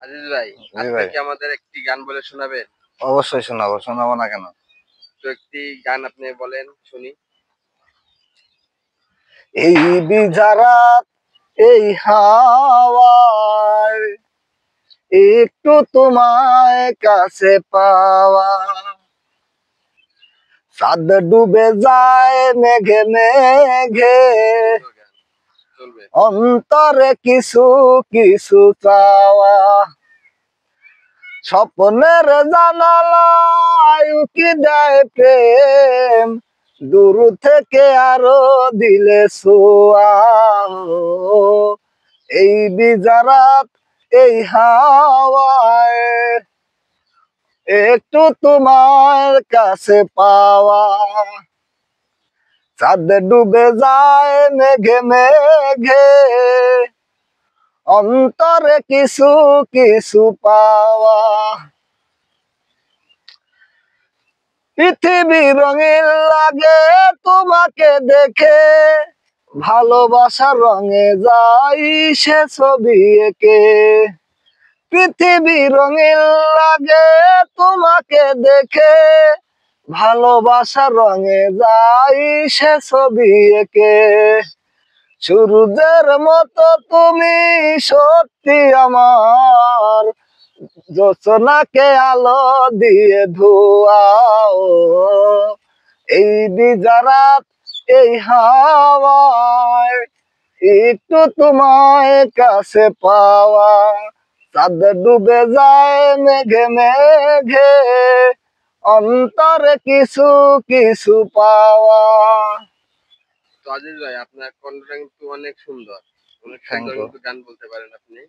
আজিজ ভাই, জি আজকে ভাই, কি আমাদের একটি গান বলে শোনাবেন? অবশ্যই শোনাবো, শোনাবো না কেন? তো একটি গান আপনি বলেন শুনি। এই বিজারাত, এই হাওয়ায় একটু তোমায় কাছে পাওয়া, চাঁদ ডুবে যায় মেঘে মেঘে, সুন্দর গান, চলবে। অন্তরে কিছু কিছু চাওয়া, স্বপ্নের জানালায় উকি দেয় প্রেম, দূর থেকে আরো দিলে ছোঁয়া। এই বিজারাত, এই হাওয়ায় একটু তোমার কাছে পাওয়া, চাঁদ ডুবে যায় মেঘে মেঘে, অন্তরে কিছু কিছু পাওয়া। পৃথিবী রঙিন লাগে তোমাকে দেখে, ভালোবাসার রঙে যাই সে ছবি এঁকে। পৃথিবী রঙিন লাগে তোমাকে দেখে, ভালোবাসার রঙে যাই সে ছবি এঁকে। সূর্যের মতো তুমি সত্যি আমার, জোছনাকে আলো দিয়ে ধোয়াও। এই বিজারাত, এই হাওয়ায় একটু তোমায় কাছে পাওয়া, চাঁদ ডুবে যায় মেঘে মেঘে, অন্তরে কিছু কিছু পাওয়া। তো আজিজ ভাই, আপনার কণ্ঠটা কিন্তু অনেক সুন্দর, অনেক থ্যাংক সুন্দর ইউ। কিন্তু গান বলতে পারেন আপনি।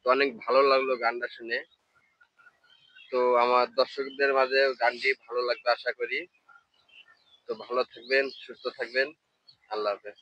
তো অনেক ভালো লাগলো গানটা শুনে। তো আমার দর্শকদের মাঝে গানটি ভালো লাগবে আশা করি। তো ভালো থাকবেন, সুস্থ থাকবেন। আল্লাহ হাফেজ।